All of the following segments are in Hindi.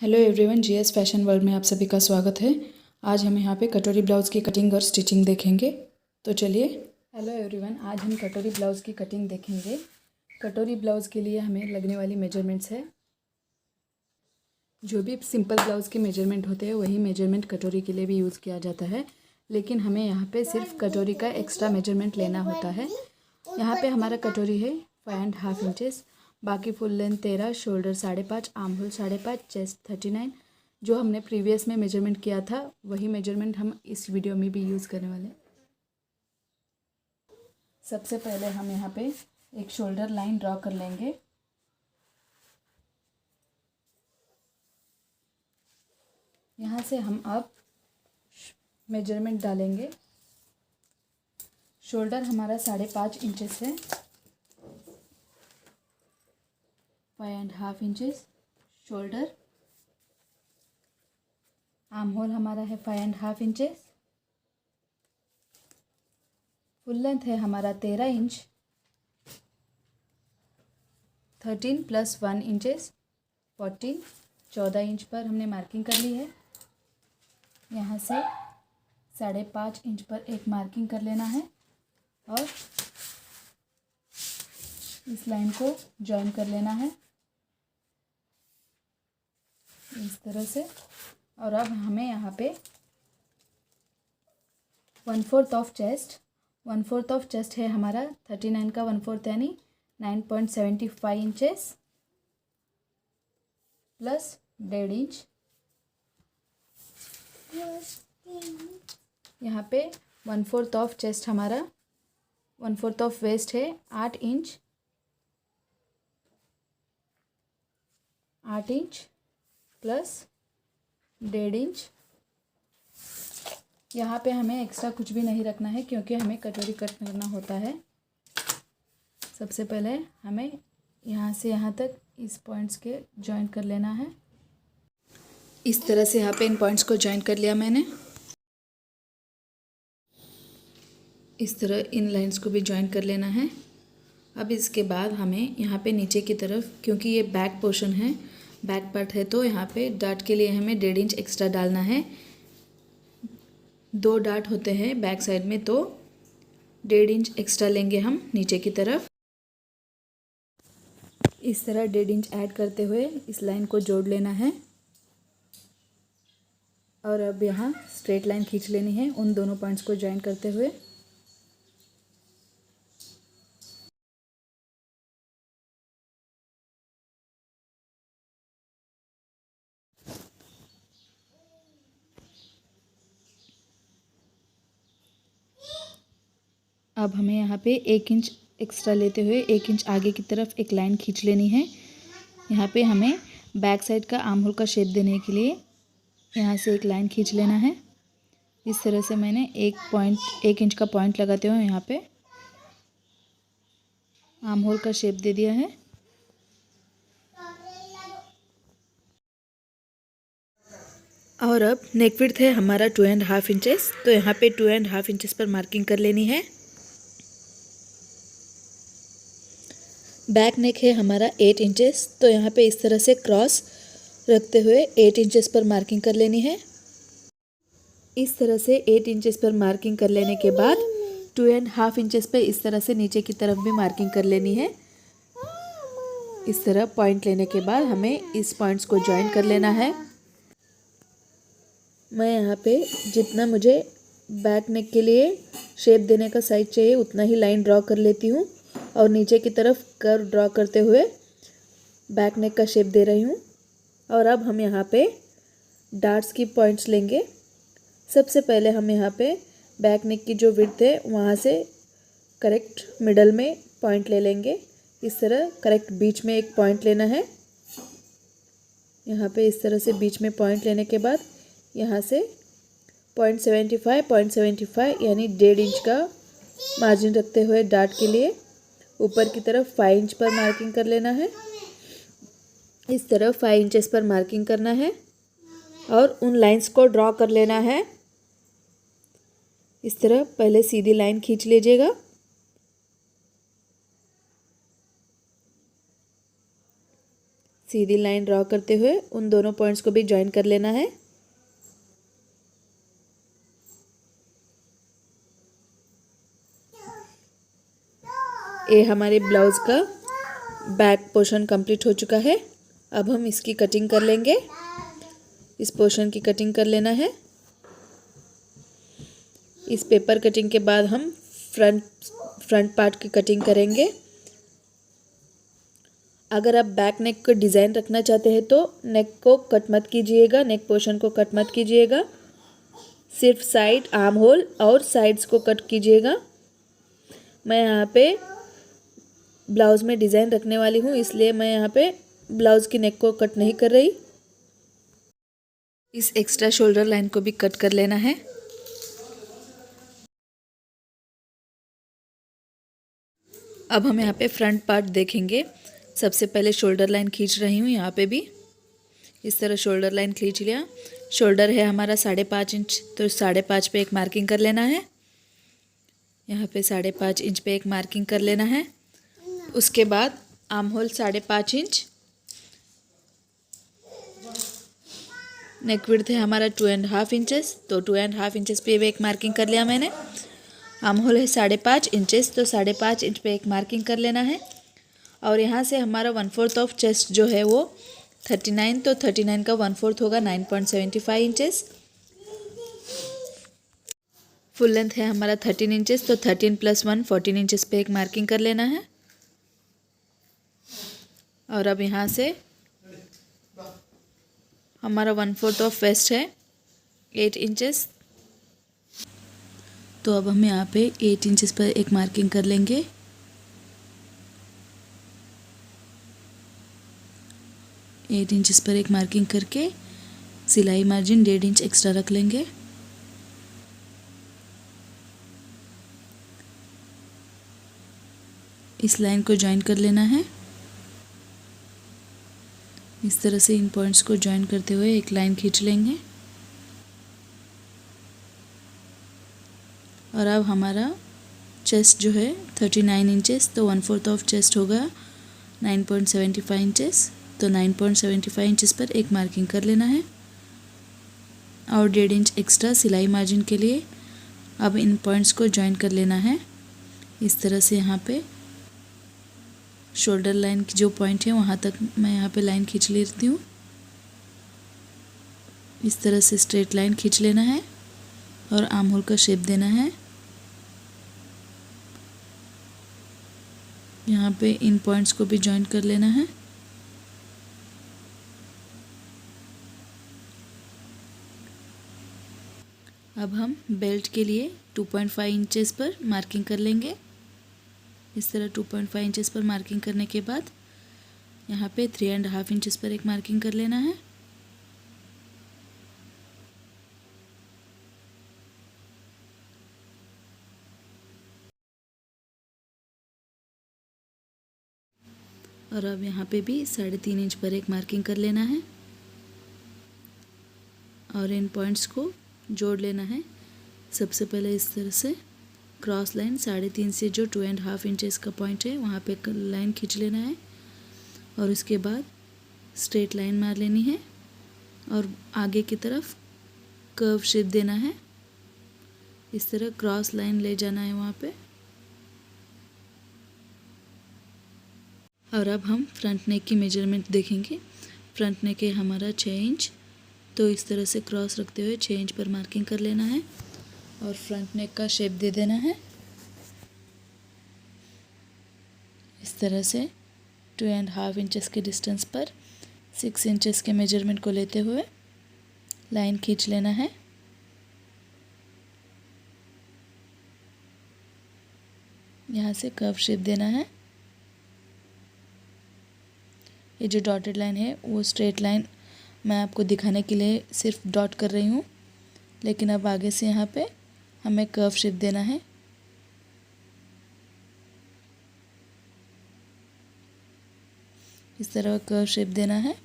Hello everyone, GS fashion world में आप सभी का स्वागत है। आज हम यहाँ पे कटोरी ब्लाउज़ की कटिंग और स्टिचिंग देखेंगे। तो चलिए। हेलो एवरीवन, आज हम कटोरी ब्लाउज़ की कटिंग देखेंगे। कटोरी ब्लाउज़ के लिए हमें लगने वाली मेजरमेंट्स है। जो भी सिंपल ब्लाउज़ के मेजरमेंट होते हैं वही मेजरमेंट कटोरी के लिए भी यूज़ किया जाता है, लेकिन हमें यहाँ पर सिर्फ कटोरी का एक्स्ट्रा मेजरमेंट लेना होता है। यहाँ पर हमारा कटोरी है 5.5 इंचेस, बाकी full length 13, shoulder 5.5, arm hole 5.5, chest 39। जो हमने प्रीवियस में मेजरमेंट किया था वही मेजरमेंट हम इस वीडियो में भी यूज़ करने वाले हैं। सबसे पहले हम यहाँ पे एक शोल्डर लाइन ड्रॉ कर लेंगे। यहाँ से हम अब मेजरमेंट डालेंगे। शोल्डर हमारा 5.5 इंचेस है, 5.5 इंचेस शोल्डर। आर्म होल हमारा है 5.5 इंचेस। फुल लेंथ है हमारा 13 इंच, 13 + 1 इंचेस 14 इंच पर हमने मार्किंग कर ली है। यहाँ से 5.5 इंच पर एक मार्किंग कर लेना है और इस लाइन को जॉइन कर लेना है इस तरह से। और अब हमें यहाँ पे 1/4 ऑफ चेस्ट, 1/4 ऑफ चेस्ट है हमारा 39 का 1/4 यानी 9.75 इंचेस प्लस 1.5 इंच। यहाँ पे 1/4 ऑफ चेस्ट हमारा 1/4 ऑफ वेस्ट है 8 इंच, 8 इंच प्लस 1.5 इंच। यहाँ पे हमें एक्स्ट्रा कुछ भी नहीं रखना है क्योंकि हमें कटोरी कट करना होता है। सबसे पहले हमें यहाँ से यहाँ तक इस पॉइंट्स के जॉइन कर लेना है। इस तरह से यहाँ पे इन पॉइंट्स को जॉइन कर लिया मैंने। इस तरह इन लाइंस को भी जॉइन कर लेना है। अब इसके बाद हमें यहाँ पे नीचे की तरफ, क्योंकि ये बैक पोर्शन है, बैक पार्ट है, तो यहाँ पे डार्ट के लिए हमें 1.5 इंच एक्स्ट्रा डालना है। 2 डार्ट होते हैं बैक साइड में, तो 1.5 इंच एक्स्ट्रा लेंगे हम नीचे की तरफ। इस तरह 1.5 इंच ऐड करते हुए इस लाइन को जोड़ लेना है और अब यहाँ स्ट्रेट लाइन खींच लेनी है उन दोनों पॉइंट्स को जॉइन करते हुए। अब हमें यहाँ पे 1 इंच एक्स्ट्रा लेते हुए 1 इंच आगे की तरफ एक लाइन खींच लेनी है। यहाँ पे हमें बैक साइड का आर्म होल का शेप देने के लिए यहाँ से एक लाइन खींच लेना है। इस तरह से मैंने 1 इंच का पॉइंट लगाते हुए यहाँ पे आर्म होल का शेप दे दिया है। और अब नेक विड्थ है हमारा 2.5 इंचेस, तो यहाँ पे 2.5 इंचेस पर मार्किंग कर लेनी है। बैक नेक है हमारा 8 इंचेस, तो यहाँ पे इस तरह से क्रॉस रखते हुए 8 इंचेस पर मार्किंग कर लेनी है। इस तरह से 8 इंचेस पर मार्किंग कर लेने के बाद 2.5 इंचेस पे इस तरह से नीचे की तरफ भी मार्किंग कर लेनी है। इस तरह पॉइंट लेने के बाद हमें इस पॉइंट्स को जॉइन कर लेना है। मैं यहाँ पे जितना मुझे बैक नेक के लिए शेप देने का साइज चाहिए उतना ही लाइन ड्रॉ कर लेती हूँ और नीचे की तरफ कर्व ड्रॉ करते हुए बैक नेक का शेप दे रही हूँ। और अब हम यहाँ पे डार्ट्स की पॉइंट्स लेंगे। सबसे पहले हम यहाँ पे बैक नेक की जो विड्थ है वहाँ से करेक्ट मिडल में पॉइंट ले लेंगे। इस तरह करेक्ट बीच में एक पॉइंट लेना है। यहाँ पे इस तरह से बीच में पॉइंट लेने के बाद यहाँ से 0.75 यानी 1.5 इंच का मार्जिन रखते हुए डार्ट के लिए ऊपर की तरफ 5 इंच पर मार्किंग कर लेना है। इस तरह 5 इंचेस पर मार्किंग करना है और उन लाइंस को ड्रॉ कर लेना है। इस तरह पहले सीधी लाइन खींच लीजिएगा। सीधी लाइन ड्रॉ करते हुए उन दोनों पॉइंट्स को भी ज्वाइन कर लेना है। ये हमारे ब्लाउज़ का बैक पोर्शन कंप्लीट हो चुका है। अब हम इसकी कटिंग कर लेंगे। इस पोर्शन की कटिंग कर लेना है। इस पेपर कटिंग के बाद हम फ्रंट पार्ट की कटिंग करेंगे। अगर आप बैक नेक को डिज़ाइन रखना चाहते हैं तो नेक को कट मत कीजिएगा, नेक पोर्शन को कट मत कीजिएगा, सिर्फ साइड, आर्म होल और साइड्स को कट कीजिएगा। मैं यहाँ पे ब्लाउज़ में डिज़ाइन रखने वाली हूँ, इसलिए मैं यहाँ पे ब्लाउज़ की नेक को कट नहीं कर रही। इस एक्स्ट्रा शोल्डर लाइन को भी कट कर लेना है। अब हम यहाँ पे फ्रंट पार्ट देखेंगे। सबसे पहले शोल्डर लाइन खींच रही हूँ। यहाँ पे भी इस तरह शोल्डर लाइन खींच लिया। शोल्डर है हमारा 5.5 इंच, तो 5.5 पे एक मार्किंग कर लेना है। यहाँ पे 5.5 इंच पे एक मार्किंग कर लेना है। उसके बाद आर्म होल 5.5 इंच, नेक विड्थ है हमारा 2.5 इंचेस, तो 2.5 इंचेस पे एक मार्किंग कर लिया मैंने। आर्म होल है 5.5 इंचेस, तो 5.5 इंच पे एक मार्किंग कर लेना है। और यहाँ से हमारा 1/4 ऑफ चेस्ट जो है वो 39, तो 39 का 1/4 होगा 9.75 इंचेस। फुल लेंथ है हमारा 13 इंचेस, तो 13 + 1 14 इंचेस पे एक मार्किंग कर लेना है। और अब यहाँ से हमारा 1/4 ऑफ वेस्ट है 8 इंचेस, तो अब हम यहाँ पे 8 इंचेस पर एक मार्किंग कर लेंगे। एट इंचेस पर एक मार्किंग करके सिलाई मार्जिन 1.5 इंच एक्स्ट्रा रख लेंगे। इस लाइन को ज्वाइन कर लेना है। इस तरह से इन पॉइंट्स को ज्वाइन करते हुए एक लाइन खींच लेंगे। और अब हमारा चेस्ट जो है 39 इंचेस, तो 1/4 ऑफ चेस्ट होगा 9.75 इंचेस, तो 9.75 इंचेस पर एक मार्किंग कर लेना है। और 1.5 इंच एक्स्ट्रा सिलाई मार्जिन के लिए अब इन पॉइंट्स को ज्वाइन कर लेना है। इस तरह से यहाँ पे शोल्डर लाइन की जो पॉइंट है वहाँ तक मैं यहाँ पे लाइन खींच लेती हूँ। इस तरह से स्ट्रेट लाइन खींच लेना है और आर्म होल का शेप देना है। यहाँ पे इन पॉइंट्स को भी ज्वाइन कर लेना है। अब हम बेल्ट के लिए 2.5 इंचेस पर मार्किंग कर लेंगे। इस तरह 2.5 इंचेस पर मार्किंग करने के बाद यहाँ पे 3.5 इंचेस पर एक मार्किंग कर लेना है। और अब यहाँ पे भी 3.5 इंच पर एक मार्किंग कर लेना है और इन पॉइंट्स को जोड़ लेना है। सबसे पहले इस तरह से क्रॉस लाइन 3.5 से जो 2.5 इंचेस का पॉइंट है वहाँ पे लाइन खींच लेना है और उसके बाद स्ट्रेट लाइन मार लेनी है और आगे की तरफ कर्व शेप देना है। इस तरह क्रॉस लाइन ले जाना है वहाँ पे। और अब हम फ्रंट नेक की मेजरमेंट देखेंगे। फ्रंट नेक है हमारा 6 इंच, तो इस तरह से क्रॉस रखते हुए 6 इंच पर मार्किंग कर लेना है और फ्रंट नेक का शेप दे देना है। इस तरह से 2.5 इंचेस के डिस्टेंस पर 6 इंचेस के मेजरमेंट को लेते हुए लाइन खींच लेना है। यहाँ से कर्व शेप देना है। ये जो डॉटेड लाइन है वो स्ट्रेट लाइन मैं आपको दिखाने के लिए सिर्फ डॉट कर रही हूँ, लेकिन अब आगे से यहाँ पे हमें कर्व शेप देना है। इस तरह कर्व शेप देना है।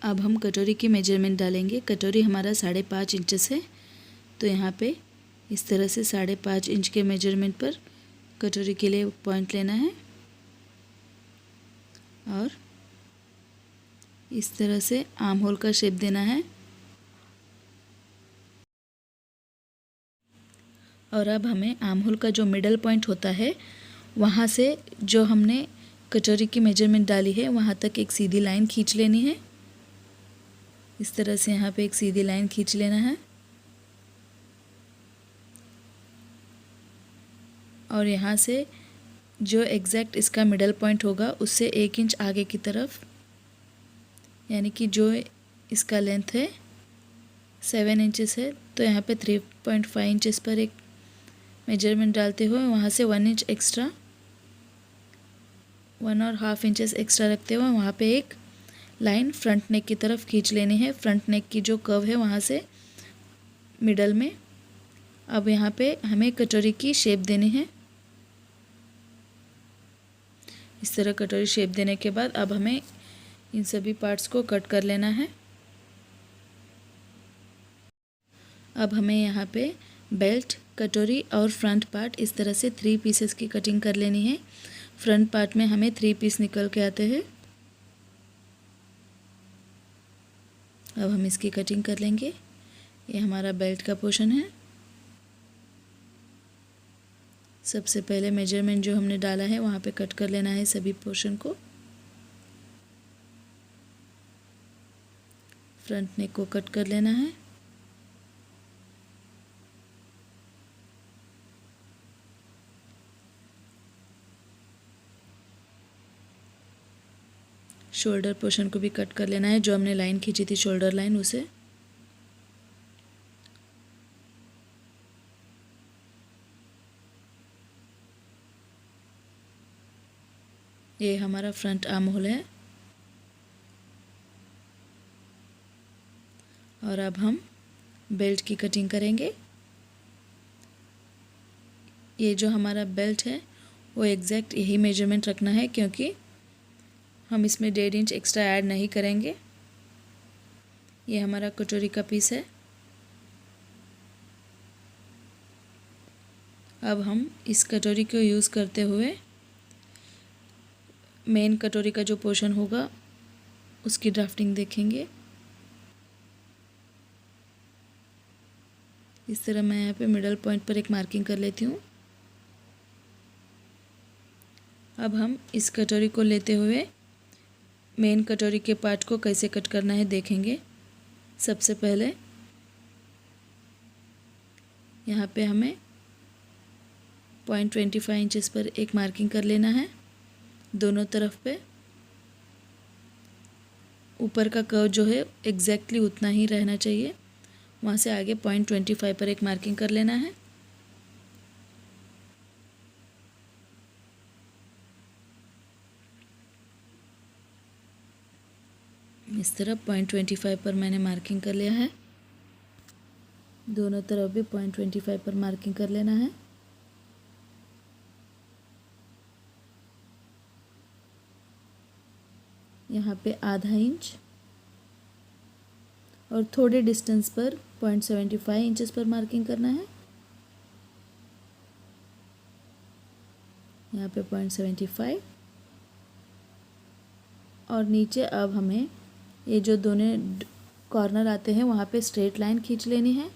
अब हम कटोरी की मेजरमेंट डालेंगे। कटोरी हमारा 5.5 इंचेस है, तो यहाँ पे इस तरह से 5.5 इंच के मेजरमेंट पर कटोरी के लिए पॉइंट लेना है और इस तरह से आर्म होल का शेप देना है। और अब हमें आर्म होल का जो मिडल पॉइंट होता है वहाँ से जो हमने कटोरी की मेजरमेंट डाली है वहाँ तक एक सीधी लाइन खींच लेनी है। इस तरह से यहाँ पे एक सीधी लाइन खींच लेना है और यहाँ से जो एग्जैक्ट इसका मिडल पॉइंट होगा उससे 1 इंच आगे की तरफ, यानी कि जो इसका लेंथ है 7 इंचेस है तो यहाँ पे 3.5 इंचेस पर एक मेजरमेंट डालते हुए वहाँ से 1 इंच एक्स्ट्रा, 1.5 इंचेस एक्स्ट्रा रखते हुए वहाँ पे एक लाइन फ्रंट नेक की तरफ खींच लेनी है। फ्रंट नेक की जो कर्व है वहाँ से मिडल में। अब यहाँ पे हमें कटोरी की शेप देनी है। इस तरह कटोरी शेप देने के बाद अब हमें इन सभी पार्ट्स को कट कर लेना है। अब हमें यहाँ पे बेल्ट, कटोरी और फ्रंट पार्ट इस तरह से 3 पीसेस की कटिंग कर लेनी है। फ्रंट पार्ट में हमें 3 पीस निकल के आते हैं। अब हम इसकी कटिंग कर लेंगे। ये हमारा बेल्ट का पोर्शन है। सबसे पहले मेजरमेंट जो हमने डाला है वहाँ पे कट कर लेना है सभी पोर्शन को। फ्रंट नेक को कट कर लेना है। शोल्डर पोर्शन को भी कट कर लेना है, जो हमने लाइन खींची थी शोल्डर लाइन उसे। ये हमारा फ्रंट आर्म होल है। और अब हम बेल्ट की कटिंग करेंगे। ये जो हमारा बेल्ट है वो एग्जैक्ट यही मेजरमेंट रखना है, क्योंकि हम इसमें 1.5 इंच एक्स्ट्रा ऐड नहीं करेंगे। ये हमारा कटोरी का पीस है। अब हम इस कटोरी को यूज़ करते हुए मेन कटोरी का जो पोर्शन होगा उसकी ड्राफ्टिंग देखेंगे। इस तरह मैं यहाँ पे मिडल पॉइंट पर एक मार्किंग कर लेती हूँ। अब हम इस कटोरी को लेते हुए मेन कटोरी के पार्ट को कैसे कट करना है देखेंगे। सबसे पहले यहाँ पे हमें 0.25 इंचेस पर एक मार्किंग कर लेना है दोनों तरफ पे। ऊपर का कर्व जो है एग्जैक्टली उतना ही रहना चाहिए। वहाँ से आगे 0.25 पर एक मार्किंग कर लेना है। इस तरह 0.25 पर मैंने मार्किंग कर लिया है। दोनों तरफ भी 0.25 पर मार्किंग कर लेना है। यहाँ पे आधा इंच और थोड़े डिस्टेंस पर 0.75 इंचेस पर मार्किंग करना है। यहाँ पे 0.75 और नीचे अब हमें ये जो दोनों कॉर्नर आते हैं वहाँ पे स्ट्रेट लाइन खींच लेनी है।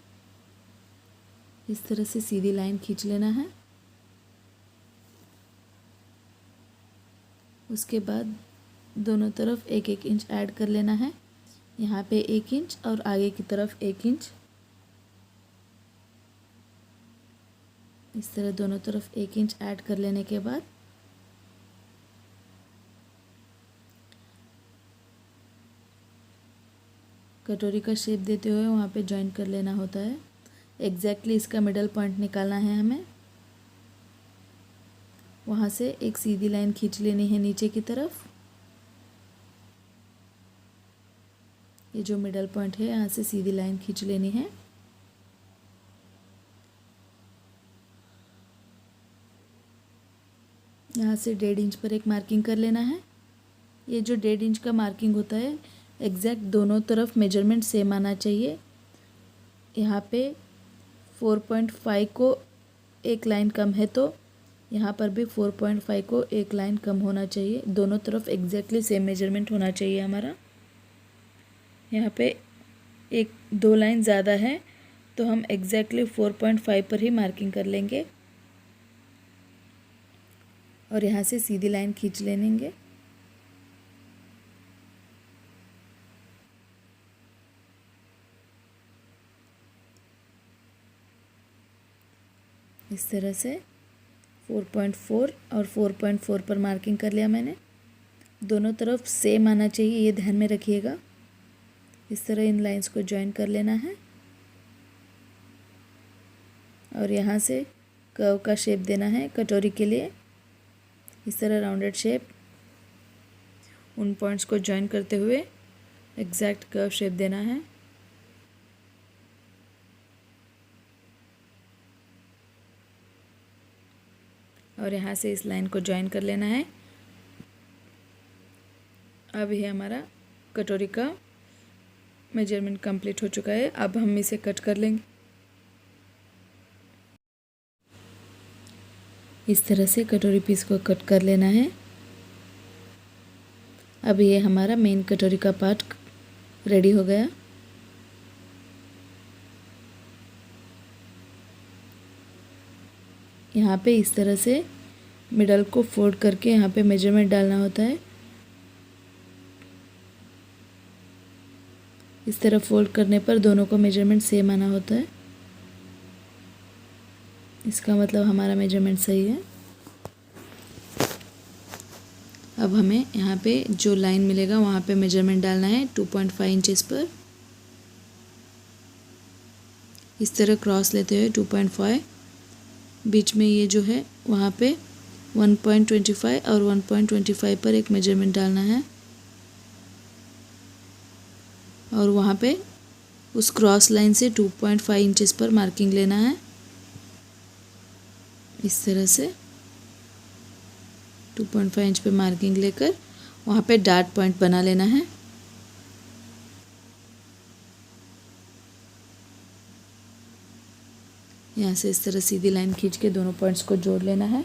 इस तरह से सीधी लाइन खींच लेना है। उसके बाद दोनों तरफ 1-1 इंच ऐड कर लेना है। यहाँ पे 1 इंच और आगे की तरफ 1 इंच। इस तरह दोनों तरफ 1 इंच ऐड कर लेने के बाद कटोरी का शेप देते हुए वहाँ पे जॉइन कर लेना होता है। एग्जैक्टली इसका मिडल पॉइंट निकालना है हमें। वहाँ से एक सीधी लाइन खींच लेनी है नीचे की तरफ। ये जो मिडल पॉइंट है यहाँ से सीधी लाइन खींच लेनी है। यहाँ से 1.5 इंच पर एक मार्किंग कर लेना है। ये जो 1.5 इंच का मार्किंग होता है एग्जैक्ट दोनों तरफ मेजरमेंट सेम आना चाहिए। यहाँ पे 4.5 को एक लाइन कम है तो यहाँ पर भी 4.5 को एक लाइन कम होना चाहिए, दोनों तरफ एग्जैक्टली सेम मेजरमेंट होना चाहिए हमारा। यहाँ पे एक 2 लाइन ज़्यादा है तो हम एग्जैक्टली 4.5 पर ही मार्किंग कर लेंगे और यहाँ से सीधी लाइन खींच लेंगे। इस तरह से 4.4 और 4.4 पर मार्किंग कर लिया मैंने। दोनों तरफ सेम आना चाहिए, ये ध्यान में रखिएगा। इस तरह इन लाइंस को ज्वाइन कर लेना है और यहाँ से कर्व का शेप देना है कटोरी के लिए। इस तरह राउंडेड शेप, उन पॉइंट्स को ज्वाइन करते हुए एग्जैक्ट कर्व शेप देना है। और यहाँ से इस लाइन को ज्वाइन कर लेना है। अब ये हमारा कटोरी का मेजरमेंट कंप्लीट हो चुका है। अब हम इसे कट कर लेंगे। इस तरह से कटोरी पीस को कट कर लेना है। अब ये हमारा मेन कटोरी का पार्ट रेडी हो गया। यहाँ पे इस तरह से मिडल को फोल्ड करके यहाँ पे मेजरमेंट डालना होता है। इस तरह फोल्ड करने पर दोनों को मेजरमेंट सेम आना होता है। इसका मतलब हमारा मेजरमेंट सही है। अब हमें यहाँ पे जो लाइन मिलेगा वहाँ पे मेजरमेंट डालना है 2.5 इंचेस पर। इस तरह क्रॉस लेते हुए 2.5, बीच में ये जो है वहाँ पे 1.25 और 1.25 पर एक मेजरमेंट डालना है और वहाँ पे उस क्रॉस लाइन से 2.5 इंचेस पर मार्किंग लेना है। इस तरह से 2.5 इंच पे मार्किंग लेकर वहाँ पे डॉट पॉइंट बना लेना है। यहाँ से इस तरह सीधी लाइन खींच के दोनों पॉइंट्स को जोड़ लेना है।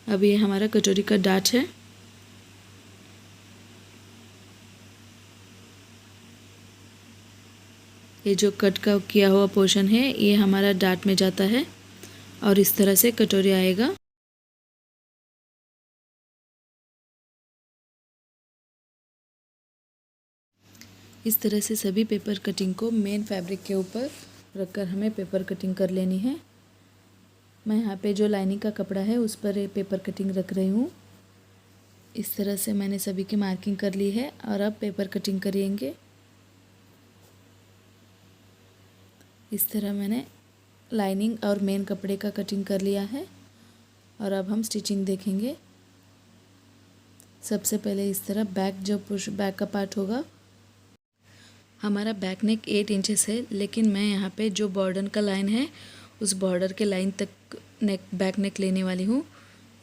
अब ये हमारा कटोरी का डाट है। ये जो कट का किया हुआ पोर्शन है ये हमारा डाट में जाता है और इस तरह से कटोरी आएगा। इस तरह से सभी पेपर कटिंग को मेन फैब्रिक के ऊपर रखकर हमें पेपर कटिंग कर लेनी है। मैं यहाँ पे जो लाइनिंग का कपड़ा है उस पर पेपर कटिंग रख रही हूँ। इस तरह से मैंने सभी की मार्किंग कर ली है और अब पेपर कटिंग करेंगे। इस तरह मैंने लाइनिंग और मेन कपड़े का कटिंग कर लिया है और अब हम स्टिचिंग देखेंगे। सबसे पहले इस तरह बैक जो पुश बैक का पार्ट होगा, हमारा बैक नेक 8 इंचेस है, लेकिन मैं यहाँ पे जो बॉर्डर का लाइन है उस बॉर्डर के लाइन तक बैक नेक लेने वाली हूँ,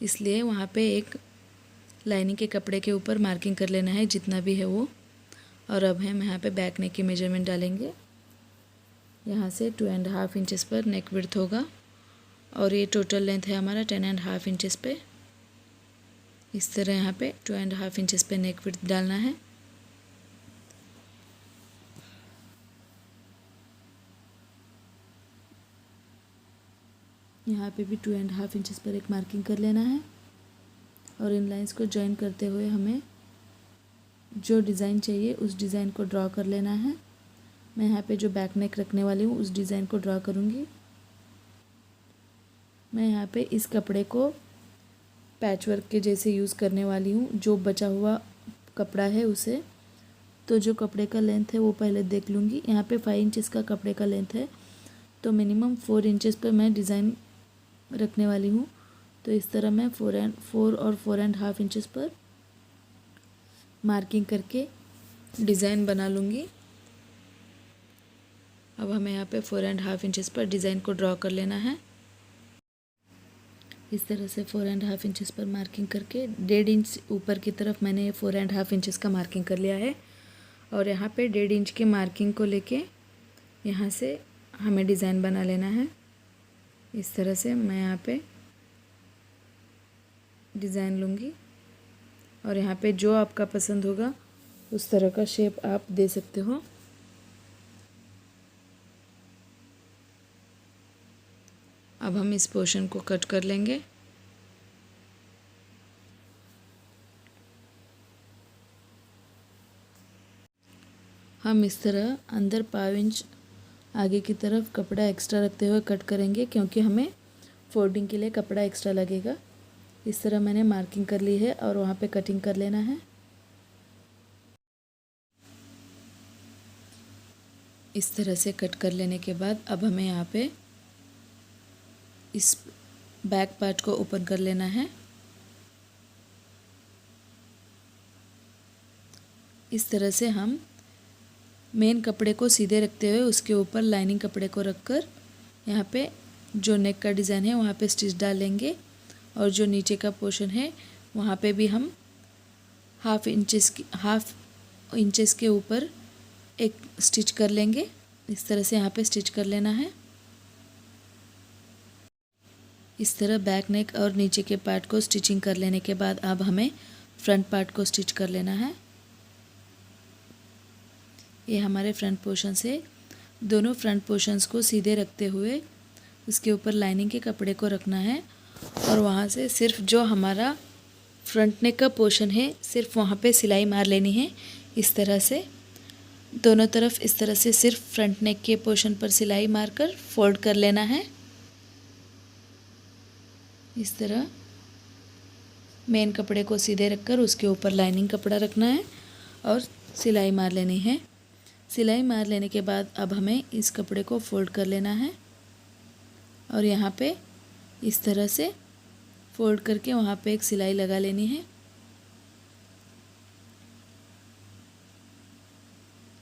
इसलिए वहाँ पे एक लाइनिंग के कपड़े के ऊपर मार्किंग कर लेना है जितना भी है वो। और अब हम यहाँ पे बैक नेक की मेजरमेंट डालेंगे। यहाँ से 2.5 इंचेस पर नेक विड्थ होगा और ये टोटल लेंथ है हमारा 10.5 इंचेस पे। इस तरह यहाँ पे 2.5 इंचेस पे नेक विड्थ डालना है। यहाँ पे भी 2.5 इंचेस पर एक मार्किंग कर लेना है और इन लाइंस को ज्वाइन करते हुए हमें जो डिज़ाइन चाहिए उस डिज़ाइन को ड्रॉ कर लेना है। मैं यहाँ पे जो बैक नेक रखने वाली हूँ उस डिज़ाइन को ड्रॉ करूँगी। मैं यहाँ पे इस कपड़े को पैचवर्क के जैसे यूज़ करने वाली हूँ। जो बचा हुआ कपड़ा है उसे, तो जो कपड़े का लेंथ है वो पहले देख लूँगी। यहाँ पे 5 इंचेस का कपड़े का लेंथ है तो मिनिमम 4 इंचेस पर मैं डिज़ाइन रखने वाली हूँ। तो इस तरह मैं 4 और 4.5 इंचेस पर मार्किंग करके डिज़ाइन बना लूँगी। अब हमें यहाँ पे 4.5 इंचेस पर डिज़ाइन को ड्रॉ कर लेना है। इस तरह से 4.5 इंचेस पर मार्किंग करके 1.5 इंच ऊपर की तरफ मैंने 4.5 इंचेस का मार्किंग कर लिया है। और यहाँ पे 1.5 इंच की मार्किंग को लेके यहाँ से हमें डिज़ाइन बना लेना है। इस तरह से मैं यहाँ पे डिज़ाइन लूँगी और यहाँ पे जो आपका पसंद होगा उस तरह का शेप आप दे सकते हो। अब हम इस पोर्शन को कट कर लेंगे। हम इस तरह अंदर 1/2 इंच आगे की तरफ कपड़ा एक्स्ट्रा रखते हुए कट करेंगे, क्योंकि हमें फोल्डिंग के लिए कपड़ा एक्स्ट्रा लगेगा। इस तरह मैंने मार्किंग कर ली है और वहाँ पे कटिंग कर लेना है। इस तरह से कट कर लेने के बाद अब हमें यहाँ पे इस बैक पार्ट को ओपन कर लेना है। इस तरह से हम मेन कपड़े को सीधे रखते हुए उसके ऊपर लाइनिंग कपड़े को रखकर यहाँ पे जो नेक का डिज़ाइन है वहाँ पे स्टिच डालेंगे और जो नीचे का पोर्शन है वहाँ पे भी हम हाफ इंचेस के ऊपर एक स्टिच कर लेंगे। इस तरह से यहाँ पे स्टिच कर लेना है। इस तरह बैक नेक और नीचे के पार्ट को स्टिचिंग कर लेने के बाद अब हमें फ्रंट पार्ट को स्टिच कर लेना है। ये हमारे फ्रंट पोर्शन से दोनों फ्रंट पोर्शंस को सीधे रखते हुए उसके ऊपर लाइनिंग के कपड़े को रखना है और वहाँ से सिर्फ जो हमारा फ्रंट नेक का पोर्शन है सिर्फ वहाँ पे सिलाई मार लेनी है। इस तरह से दोनों तरफ इस तरह से सिर्फ फ्रंट नेक के पोर्शन पर सिलाई मारकर फोल्ड कर लेना है। इस तरह मेन कपड़े को सीधे रखकर उसके ऊपर लाइनिंग कपड़ा रखना है और सिलाई मार लेनी है। सिलाई मार लेने के बाद अब हमें इस कपड़े को फोल्ड कर लेना है और यहाँ पे इस तरह से फोल्ड करके वहाँ पे एक सिलाई लगा लेनी है।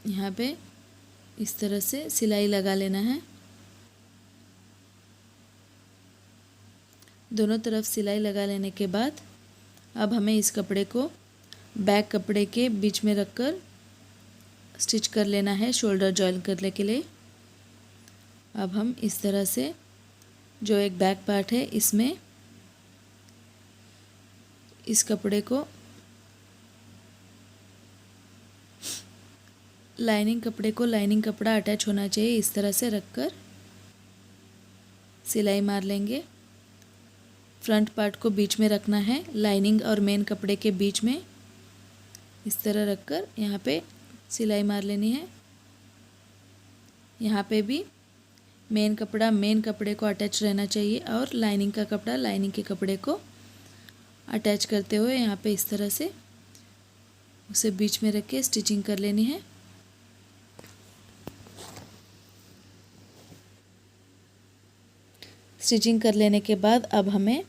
यहाँ पे इस तरह से सिलाई लगा लेना है। दोनों तरफ सिलाई लगा लेने के बाद अब हमें इस कपड़े को बैक कपड़े के बीच में रखकर स्टिच कर लेना है शोल्डर जॉइन करने के लिए। अब हम इस तरह से जो एक बैक पार्ट है इसमें इस कपड़े को लाइनिंग कपड़ा अटैच होना चाहिए, इस तरह से रखकर सिलाई मार लेंगे। फ्रंट पार्ट को बीच में रखना है लाइनिंग और मेन कपड़े के बीच में। इस तरह रखकर यहाँ पे सिलाई मार लेनी है। यहाँ पे भी मेन कपड़े को अटैच रहना चाहिए और लाइनिंग का कपड़ा लाइनिंग के कपड़े को अटैच करते हुए यहाँ पे इस तरह से उसे बीच में रख के स्टिचिंग कर लेनी है। स्टिचिंग कर लेने के बाद अब हमें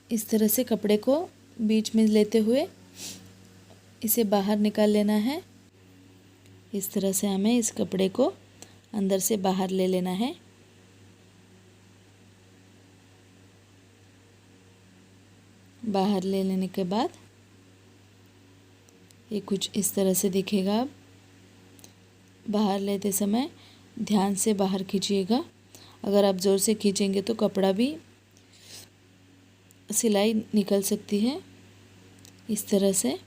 इस तरह से कपड़े को बीच में लेते हुए इसे बाहर निकाल लेना है। इस तरह से हमें इस कपड़े को अंदर से बाहर ले लेना है। बाहर ले लेने के बाद ये कुछ इस तरह से दिखेगा। बाहर लेते समय ध्यान से बाहर खींचिएगा, अगर आप ज़ोर से खींचेंगे तो कपड़ा भी सिलाई निकल सकती है। इस तरह से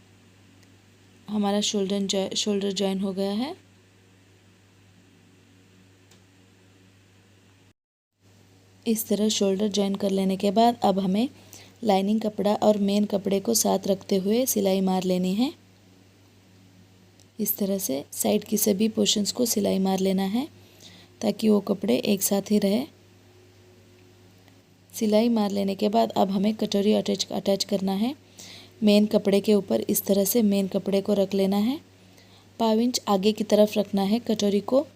हमारा शोल्डर जॉइन हो गया है। इस तरह शोल्डर जॉइन कर लेने के बाद अब हमें लाइनिंग कपड़ा और मेन कपड़े को साथ रखते हुए सिलाई मार लेनी है। इस तरह से साइड की सभी पोर्शंस को सिलाई मार लेना है ताकि वो कपड़े एक साथ ही रहे। सिलाई मार लेने के बाद अब हमें कटोरी अटैच करना है मेन कपड़े के ऊपर। इस तरह से मेन कपड़े को रख लेना है। 1/2 इंच आगे की तरफ रखना है कटोरी को,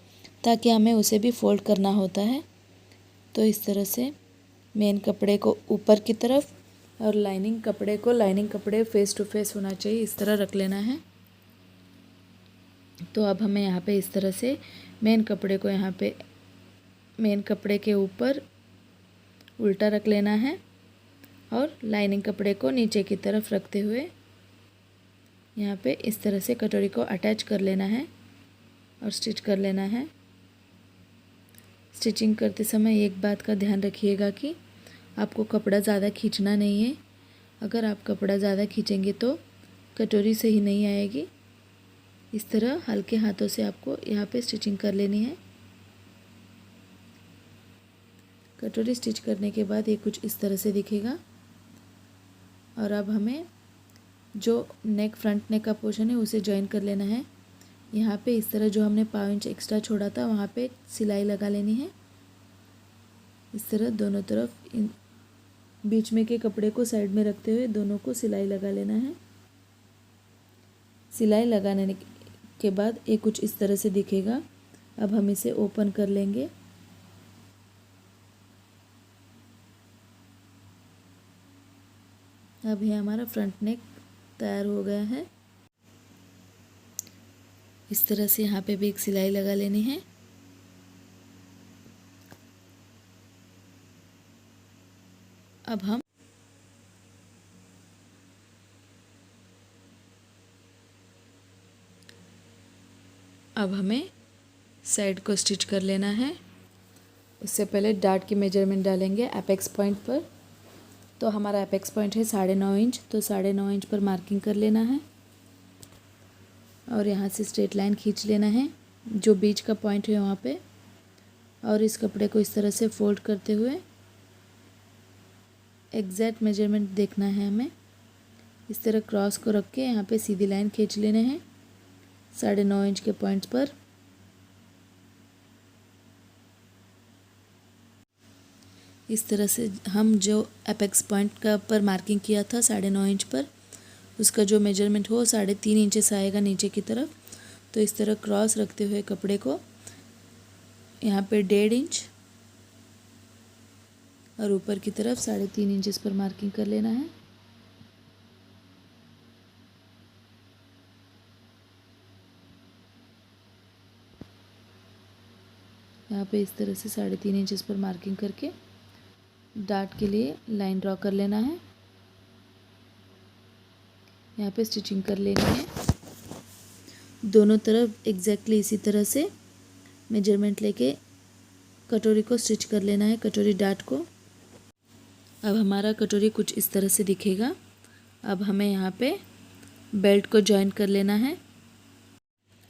ताकि हमें उसे भी फोल्ड करना होता है। तो इस तरह से मेन कपड़े को ऊपर की तरफ और लाइनिंग कपड़े फेस टू फेस होना चाहिए, इस तरह रख लेना है। तो अब हमें यहाँ पे इस तरह से मेन कपड़े को यहाँ पे मेन कपड़े के ऊपर उल्टा रख लेना है और लाइनिंग कपड़े को नीचे की तरफ रखते हुए यहाँ पे इस तरह से कटोरी को अटैच कर लेना है और स्टिच कर लेना है। स्टिचिंग करते समय एक बात का ध्यान रखिएगा कि आपको कपड़ा ज़्यादा खींचना नहीं है। अगर आप कपड़ा ज़्यादा खींचेंगे तो कटोरी सही नहीं आएगी। इस तरह हल्के हाथों से आपको यहाँ पे स्टिचिंग कर लेनी है। कटोरी स्टिच करने के बाद ये कुछ इस तरह से दिखेगा। और अब हमें जो फ्रंट नेक का पोर्शन है उसे जॉइन कर लेना है। यहाँ पे इस तरह जो हमने 5 इंच एक्स्ट्रा छोड़ा था वहाँ पे सिलाई लगा लेनी है। इस तरह दोनों तरफ बीच में के कपड़े को साइड में रखते हुए दोनों को सिलाई लगा लेना है। सिलाई लगाने के बाद ये कुछ इस तरह से दिखेगा। अब हम इसे ओपन कर लेंगे। अब ये हमारा फ्रंट नेक तैयार हो गया है। इस तरह से यहाँ पे भी एक सिलाई लगा लेनी है। अब हमें साइड को स्टिच कर लेना है। उससे पहले डार्ट की मेजरमेंट डालेंगे एपेक्स पॉइंट पर। तो हमारा एपेक्स पॉइंट है 9.5 इंच, तो 9.5 इंच पर मार्किंग कर लेना है और यहाँ से स्ट्रेट लाइन खींच लेना है जो बीच का पॉइंट है वहाँ पे। और इस कपड़े को इस तरह से फोल्ड करते हुए एग्जैक्ट मेजरमेंट देखना है हमें। इस तरह क्रॉस को रख के यहाँ पे सीधी लाइन खींच लेने हैं 9.5 इंच के पॉइंट्स पर। इस तरह से हम जो एपेक्स पॉइंट का पर मार्किंग किया था 9.5 इंच पर, उसका जो मेजरमेंट हो 3.5 इंचेस आएगा नीचे की तरफ। तो इस तरह क्रॉस रखते हुए कपड़े को यहाँ पे 1.5 इंच और ऊपर की तरफ 3.5 इंचेस पर मार्किंग कर लेना है। यहाँ पे इस तरह से 3.5 इंचेस पर मार्किंग करके डार्ट के लिए लाइन ड्रॉ कर लेना है। यहाँ पे स्टिचिंग कर लेनी है दोनों तरफ एग्जैक्टली इसी तरह से मेजरमेंट लेके कटोरी को स्टिच कर लेना है, कटोरी डार्ट को। अब हमारा कटोरी कुछ इस तरह से दिखेगा। अब हमें यहाँ पे बेल्ट को जॉइन कर लेना है।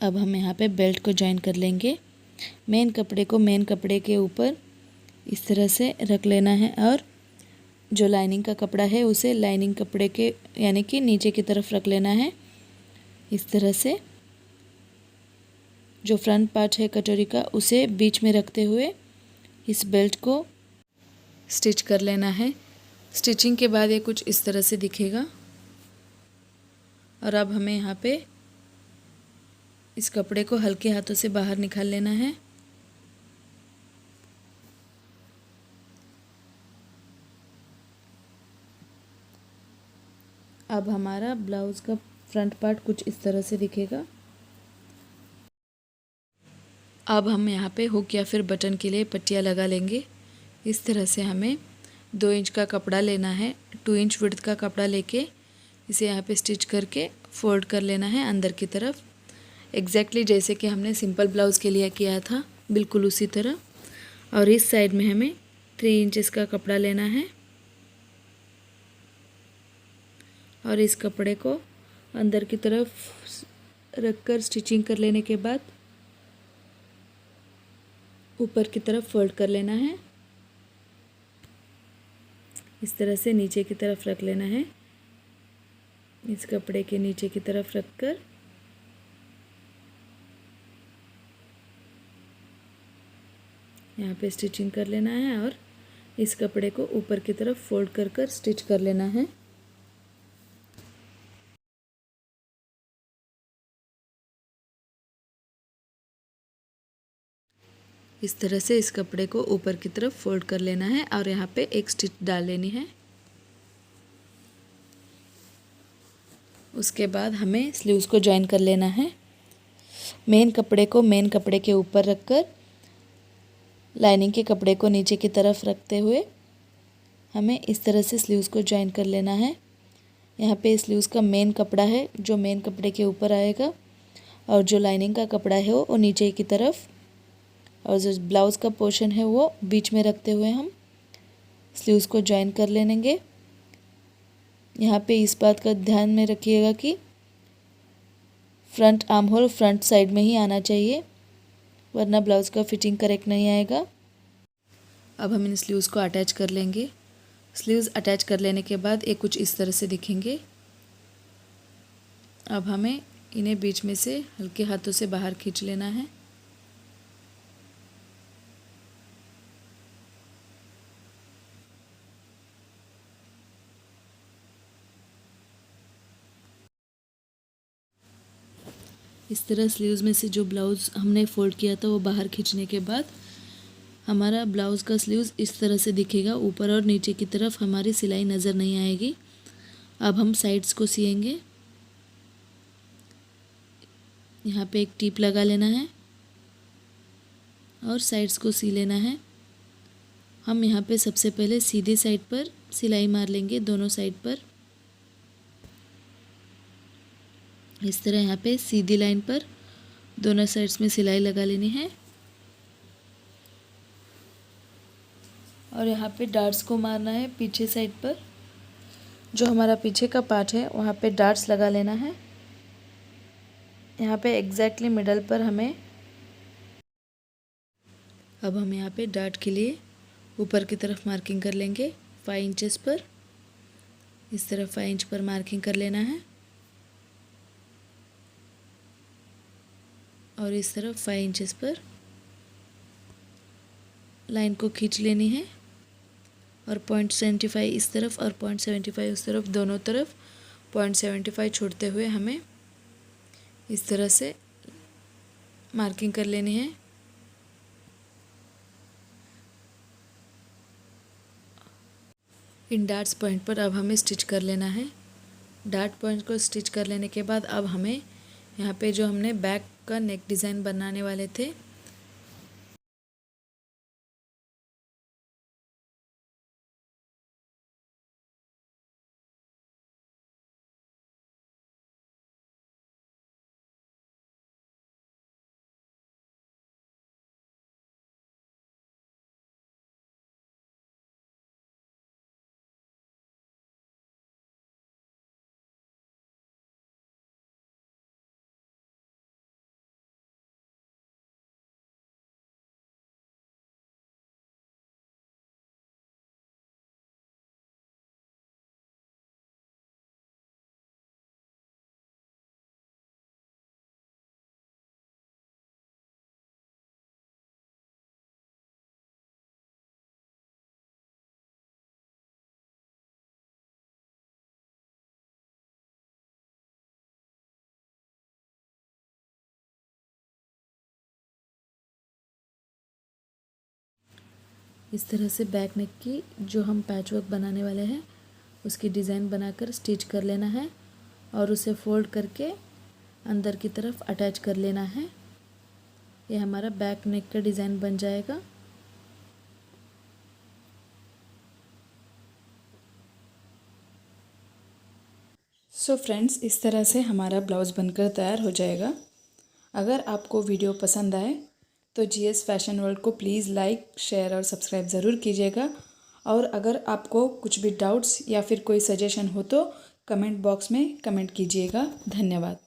अब हम यहाँ पे बेल्ट को जॉइन कर लेंगे। मेन कपड़े को मेन कपड़े के ऊपर इस तरह से रख लेना है और जो लाइनिंग का कपड़ा है उसे लाइनिंग कपड़े के यानी कि नीचे की तरफ रख लेना है। इस तरह से जो फ्रंट पार्ट है कटोरी का उसे बीच में रखते हुए इस बेल्ट को स्टिच कर लेना है। स्टिचिंग के बाद ये कुछ इस तरह से दिखेगा। और अब हमें यहाँ पे इस कपड़े को हल्के हाथों से बाहर निकाल लेना है। अब हमारा ब्लाउज़ का फ्रंट पार्ट कुछ इस तरह से दिखेगा। अब हम यहाँ पे हुक या फिर बटन के लिए पट्टियाँ लगा लेंगे। इस तरह से हमें 2 इंच का कपड़ा लेना है, 2 इंच विड्थ का कपड़ा लेके इसे यहाँ पे स्टिच करके फोल्ड कर लेना है अंदर की तरफ, एग्जैक्टली जैसे कि हमने सिंपल ब्लाउज़ के लिए किया था, बिल्कुल उसी तरह। और इस साइड में हमें 3 इंचेस का कपड़ा लेना है और इस कपड़े को अंदर की तरफ रखकर स्टिचिंग कर लेने के बाद ऊपर की तरफ फोल्ड कर लेना है। इस तरह से नीचे की तरफ रख लेना है। इस कपड़े के नीचे की तरफ रखकर यहाँ पे स्टिचिंग कर लेना है और इस कपड़े को ऊपर की तरफ फोल्ड कर कर स्टिच कर लेना है। इस तरह से इस कपड़े को ऊपर की तरफ फोल्ड कर लेना है और यहाँ पे एक स्टिच डाल लेनी है। उसके बाद हमें स्लीव्स को जॉइन कर लेना है। मेन कपड़े को मेन कपड़े के ऊपर रखकर लाइनिंग के कपड़े को नीचे की तरफ रखते हुए हमें इस तरह से स्लीव्स को जॉइन कर लेना है। यहाँ पे स्लीव्स का मेन कपड़ा है जो मेन कपड़े के ऊपर आएगा, और जो लाइनिंग का कपड़ा है वो नीचे की तरफ, और जो ब्लाउज़ का पोर्शन है वो बीच में रखते हुए हम स्लीव्स को ज्वाइन कर लेंगे। यहाँ पे इस बात का ध्यान में रखिएगा कि front arm hole front side में ही आना चाहिए, वरना ब्लाउज़ का फिटिंग करेक्ट नहीं आएगा। अब हम इन स्लीव्स को अटैच कर लेंगे। स्लीव्स अटैच कर लेने के बाद ये कुछ इस तरह से दिखेंगे। अब हमें इन्हें बीच में से हल्के हाथों से बाहर खींच लेना है। इस तरह स्लीव्स में से जो ब्लाउज़ हमने फोल्ड किया था वो बाहर खींचने के बाद हमारा ब्लाउज़ का स्लीव्स इस तरह से दिखेगा। ऊपर और नीचे की तरफ हमारी सिलाई नज़र नहीं आएगी। अब हम साइड्स को सिएंगे। यहाँ पे एक टिप लगा लेना है और साइड्स को सी लेना है। हम यहाँ पे सबसे पहले सीधी साइड पर सिलाई मार लेंगे, दोनों साइड पर। इस तरह यहाँ पे सीधी लाइन पर दोनों साइड्स में सिलाई लगा लेनी है, और यहाँ पे डार्ट्स को मारना है पीछे साइड पर। जो हमारा पीछे का पार्ट है वहाँ पे डार्ट्स लगा लेना है। यहाँ पे एग्जैक्टली मिडल पर हमें, अब हम यहाँ पे डार्ट के लिए ऊपर की तरफ मार्किंग कर लेंगे 5 इंचेस पर। इस तरह 5 इंच पर मार्किंग कर लेना है, और इस तरफ 5 इंचेस पर लाइन को खींच लेनी है, और 0.75 इस तरफ और 0.75 उस तरफ, दोनों तरफ 0.75 छोड़ते हुए हमें इस तरह से मार्किंग कर लेनी है। इन डार्ट्स पॉइंट पर अब हमें स्टिच कर लेना है। डार्ट पॉइंट को स्टिच कर लेने के बाद अब हमें यहाँ पे जो हमने बैक का नेक डिज़ाइन बनाने वाले थे, इस तरह से बैक नेक की जो हम पैचवर्क बनाने वाले हैं उसकी डिज़ाइन बनाकर स्टिच कर लेना है, और उसे फोल्ड करके अंदर की तरफ अटैच कर लेना है। ये हमारा बैक नेक का डिज़ाइन बन जाएगा। सो फ्रेंड्स, इस तरह से हमारा ब्लाउज़ बनकर तैयार हो जाएगा। अगर आपको वीडियो पसंद आए तो जीएस फैशन वर्ल्ड को प्लीज़ लाइक, शेयर और सब्सक्राइब ज़रूर कीजिएगा। और अगर आपको कुछ भी डाउट्स या फिर कोई सजेशन हो तो कमेंट बॉक्स में कमेंट कीजिएगा। धन्यवाद।